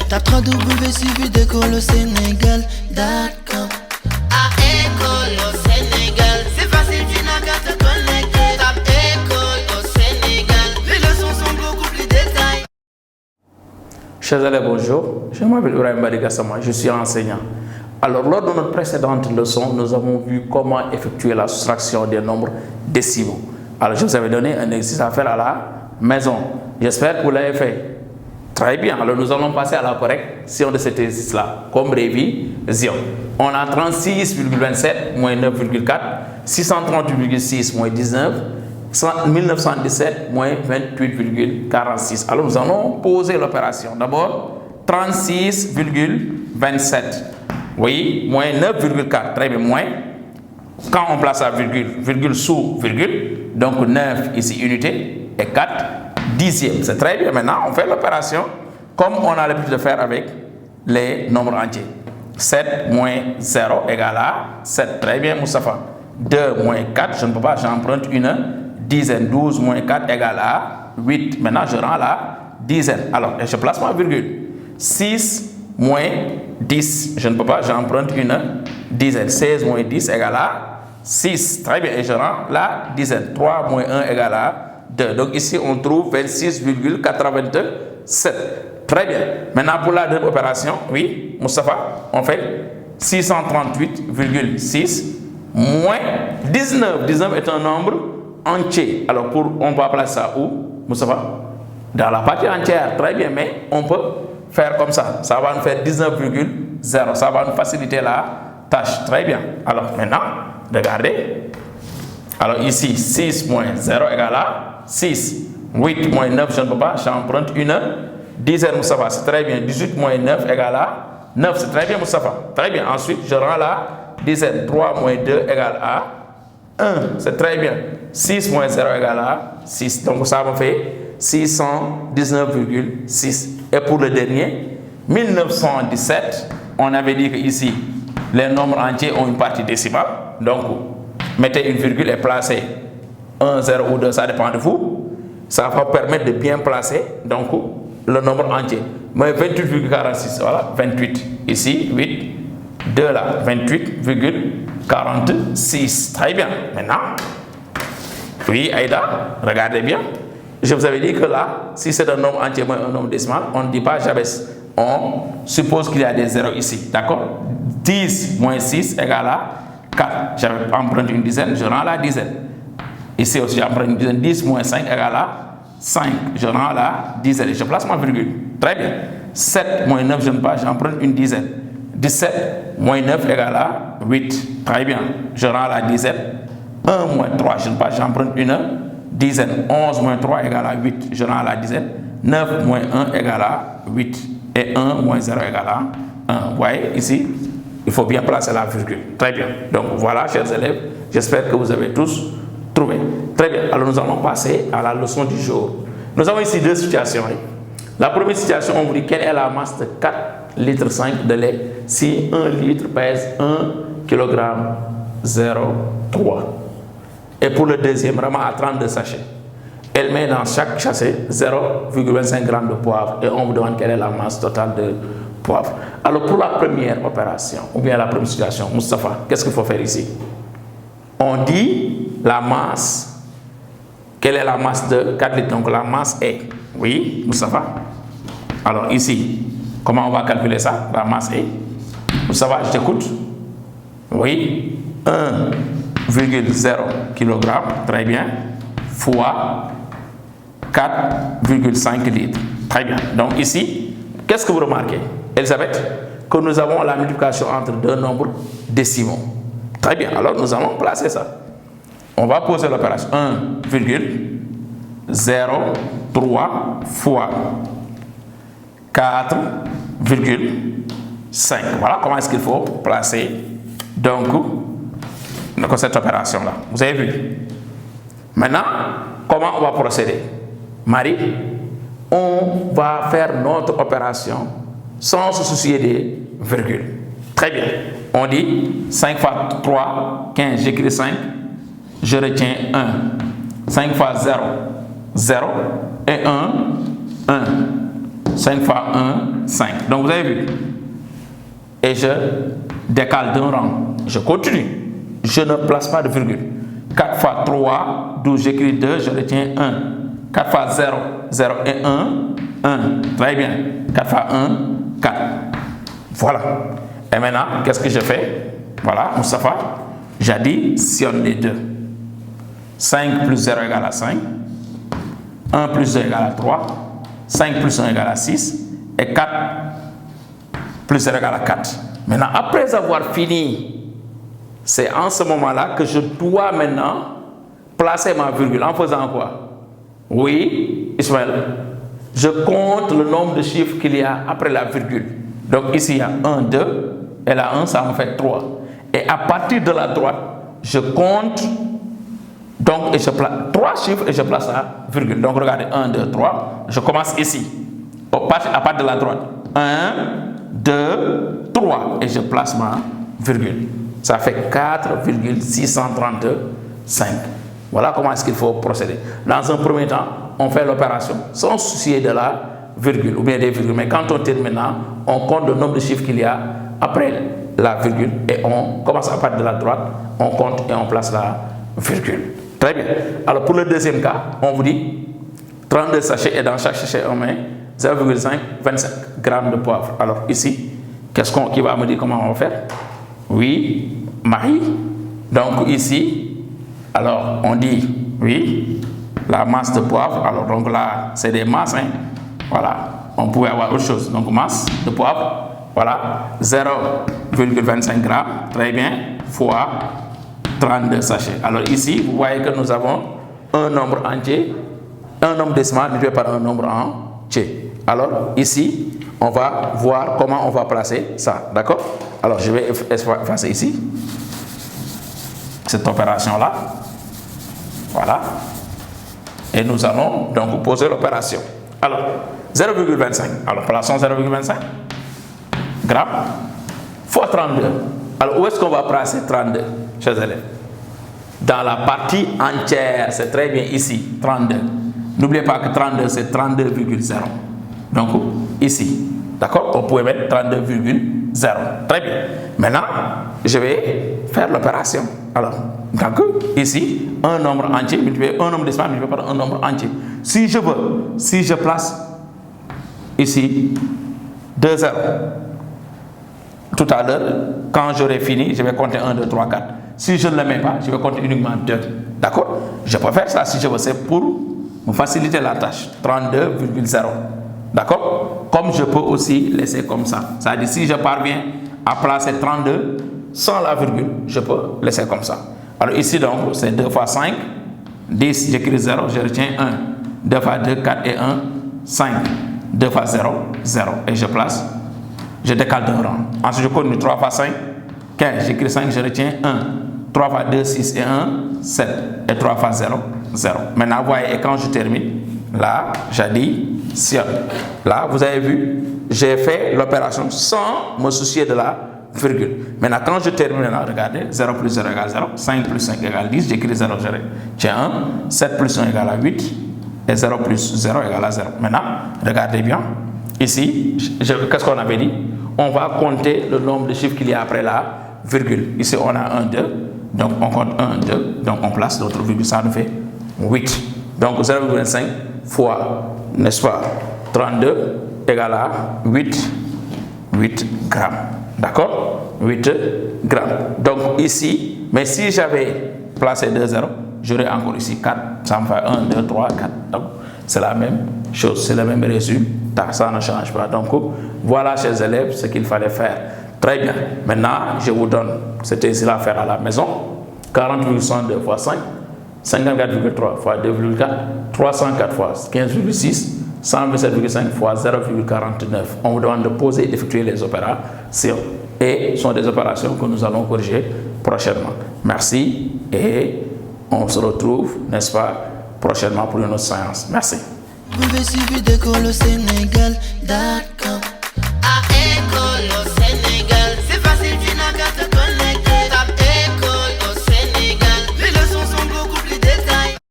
Tape www.suividécole-au-sénégal.com. À école au Sénégal, c'est facile, tu n'as qu'à te connecter. Tape école au Sénégal, les leçons sont beaucoup plus détaillées. Chers élèves, bonjour. Je m'appelle Ibrahim Badigassama, je suis enseignant. Alors, lors de notre précédente leçon, nous avons vu comment effectuer la soustraction des nombres décimaux. Alors, je vous avais donné un exercice à faire à la maison. J'espère que vous l'avez fait. Très bien. Alors, nous allons passer à la correction de cet exercice-là, comme révision. On a 36,27 moins 9,4, 638,6 moins 19, 1917 moins 28,46. Alors, nous allons poser l'opération. D'abord, 36,27. Oui, moins 9,4. Très bien, moins. Quand on place la virgule, virgule sous virgule, donc 9 ici unité et 4 dixièmes. C'est très bien. Maintenant, on fait l'opération comme on a l'habitude de faire avec les nombres entiers. 7 moins 0 égale à 7. Très bien, Moustapha. 2 moins 4, je ne peux pas, j'emprunte une dizaine. 12 moins 4 égale à 8. Maintenant, je rends la dizaine. Alors, je place ma virgule. 6 moins 10, je ne peux pas, j'emprunte une dizaine. 16 moins 10 égale à 6. Très bien, et je rends la dizaine. 3 moins 1 égale à 2. Donc ici, on trouve 26,87. Très bien. Maintenant, pour la deuxième opération, oui, Moustapha, on fait 638,6 moins 19. 19 est un nombre entier. Alors, on va placer ça où, Moustapha? Dans la partie entière. Très bien, mais on peut faire comme ça. Ça va nous faire 19,0. Ça va nous faciliter la tâche. Très bien. Alors, maintenant, regardez. Alors, ici, 6 moins 0 égale à 6. 8 moins 9, je ne peux pas, j'emprunte une dizaine, Moustapha, c'est très bien. 18 moins 9 égale à 9, c'est très bien, Moustapha. Très bien, ensuite, je rends la dizaine. 3 moins 2 égale à 1, c'est très bien. 6 moins 0 égale à 6, donc ça me fait 619,6. Et pour le dernier, 1917, on avait dit que ici, les nombres entiers ont une partie décimale, donc mettez une virgule et placez 1, 0 ou 2, ça dépend de vous. Ça va permettre de bien placer donc le nombre entier. Mais 28,46, voilà, 28. Ici, 8, 2 là, 28,46. Très bien. Maintenant, oui, Aïda, regardez bien. Je vous avais dit que là, si c'est un nombre entier moins un nombre décimal, on ne dit pas j'abaisse. On suppose qu'il y a des zéros ici. D'accord? 10 moins 6 égale à 4. J'avais emprunté une dizaine, je rends la dizaine. Ici aussi, j'emprunte une dizaine. 10 moins 5 égale à 5. Je rends la dizaine. Je place ma virgule. Très bien. 7 moins 9, je ne sais pas, j'emprunte une dizaine. 17 moins 9 égale à 8. Très bien. Je rends la dizaine. 1 moins 3, je ne sais pas, j'emprunte une dizaine. 11 moins 3 égale à 8. Je rends la dizaine. 9 moins 1 égale à 8. Et 1 moins 0 égale à 1. Vous voyez, ici, il faut bien placer la virgule. Très bien. Donc voilà, chers élèves, j'espère que vous avez tous trouvé. Très bien. Alors nous allons passer à la leçon du jour. Nous avons ici deux situations. La première situation, on vous dit quelle est la masse de 4 litres 5 de lait si 1 litre pèse 1 kg 0,3. Et pour le deuxième, vraiment à 32 sachets. Elle met dans chaque sachet 0,25 g de poivre et on vous demande quelle est la masse totale de poivre. Alors pour la première opération, ou bien la première situation, Moustapha, qu'est-ce qu'il faut faire ici? On dit la masse. Quelle est la masse de 4 litres? Donc la masse est, oui, Moustapha. Alors ici, comment on va calculer ça? La masse est, Moustapha, je t'écoute. Oui, 1,0 kg, très bien, fois 4,5 litres. Très bien. Donc ici, qu'est-ce que vous remarquez, Elisabeth? Que nous avons la multiplication entre deux nombres décimaux. Très bien. Alors nous allons placer ça. On va poser l'opération 1,03 fois 4,5. Voilà comment est-ce qu'il faut placer donc cette opération-là. Vous avez vu? Maintenant, comment on va procéder? Marie, on va faire notre opération sans se soucier des virgules. Très bien. On dit 5 fois 3, 15. J'écris 5. Je retiens 1. 5 fois 0, 0. Et 1, 1. 5 fois 1, 5. Donc vous avez vu. Et je décale d'un rang. Je continue. Je ne place pas de virgule. 4 fois 3, 12, j'écris 2, je retiens 1. 4 fois 0, 0 et 1, 1. Très bien. 4 fois 1, 4. Voilà. Et maintenant, qu'est-ce que je fais? Voilà, Moustapha. J'additionne les deux. 5 plus 0 égale à 5. 1 plus 2 égale à 3. 5 plus 1 égale à 6. Et 4 plus 0 égale à 4. Maintenant, après avoir fini, c'est en ce moment-là que je dois maintenant placer ma virgule. En faisant quoi? Oui, Ismaël. Je compte le nombre de chiffres qu'il y a après la virgule. Donc ici, il y a 1, 2. Et là, 1, ça en fait 3. Et à partir de la droite, je compte. Donc, et je place 3 chiffres et je place la virgule. Donc, regardez, 1, 2, 3. Je commence ici. À partir de la droite. 1, 2, 3. Et je place ma virgule. Ça fait 4,632,5. Voilà comment est-ce qu'il faut procéder. Dans un premier temps, on fait l'opération sans soucier de la virgule ou bien des virgules. Mais quand on termine maintenant, on compte le nombre de chiffres qu'il y a après la virgule et on commence à partir de la droite, on compte et on place la virgule. Très bien. Alors pour le deuxième cas, on vous dit 32 sachets et dans chaque sachet on met 0,5, 25 grammes de poivre. Alors ici, qui va me dire comment on va faire? Oui, Marie. Donc ici, alors on dit, oui, la masse de poivre. Alors donc là, c'est des masses. Hein. Voilà, on pouvait avoir autre chose. Donc masse de poivre, voilà, 0,25 grammes, très bien, fois 32 sachets. Alors ici, vous voyez que nous avons un nombre entier, un nombre décimal multiplié par un nombre entier. Alors ici, on va voir comment on va placer ça, d'accord? Alors je vais effacer ici, cette opération-là, voilà. Et nous allons donc poser l'opération. Alors, 0,25. Alors, plaçons 0,25 grammes fois 32. Alors, où est-ce qu'on va placer 32, chers élèves? Dans la partie entière, c'est très bien ici, 32. N'oubliez pas que 32, c'est 32,0. Donc, ici, d'accord? On peut mettre 32,0. Très bien. Maintenant, je vais faire l'opération. Alors, donc, ici, un nombre entier multiplié, un nombre décimal multiplié par un nombre entier. Si je place ici 2 0, tout à l'heure, quand j'aurai fini, je vais compter 1, 2, 3, 4. Si je ne le mets pas, je vais compter uniquement 2. D'accord? Je peux faire ça si je veux, c'est pour me faciliter la tâche. 32,0. D'accord? Comme je peux aussi laisser comme ça. C'est-à-dire, si je parviens à placer 32 sans la virgule, je peux laisser comme ça. Alors ici, donc, c'est 2 fois 5, 10, j'écris 0, je retiens 1. 2 fois 2, 4 et 1, 5. 2 fois 0, 0. Et je place, je décale d'un rang. Ensuite, je continue 3 fois 5, 15, j'écris 5, je retiens 1. 3 fois 2, 6 et 1, 7. Et 3 fois 0, 0. Maintenant, vous voyez, et quand je termine, là, j'additionne. Là, vous avez vu, j'ai fait l'opération sans me soucier de la virgule. Maintenant, quand je termine, là, regardez, 0 plus 0 égale 0, 5 plus 5 égale 10, j'écris 0, j'ai 1, 7 plus 1 égale à 8, et 0 plus 0 égale à 0. Maintenant, regardez bien, ici, qu'est-ce qu'on avait dit? On va compter le nombre de chiffres qu'il y a après la virgule. Ici, on a 1, 2, donc on compte 1, 2, donc on place l'autre virgule, ça nous fait 8. Donc 0,5 fois, n'est-ce pas, 32 égale à 8 grammes. D'accord? 8 grammes. Donc ici, mais si j'avais placé 2 0, j'aurais encore ici 4. Ça me fait 1, 2, 3, 4. Donc c'est la même chose, c'est le même résultat. Ça ne change pas. Donc voilà, chers élèves, ce qu'il fallait faire. Très bien. Maintenant, je vous donne cet exercice à faire à la maison. 40,62 fois 5. 54,3 fois 2,4, 304 fois 15,6, 127,5 fois 0,49. On vous demande de poser et d'effectuer les opérations. Et ce sont des opérations que nous allons corriger prochainement. Merci et on se retrouve, n'est-ce pas, prochainement pour une autre séance. Merci. Vous pouvez suivre d'école au Sénégal, d'accord. À école.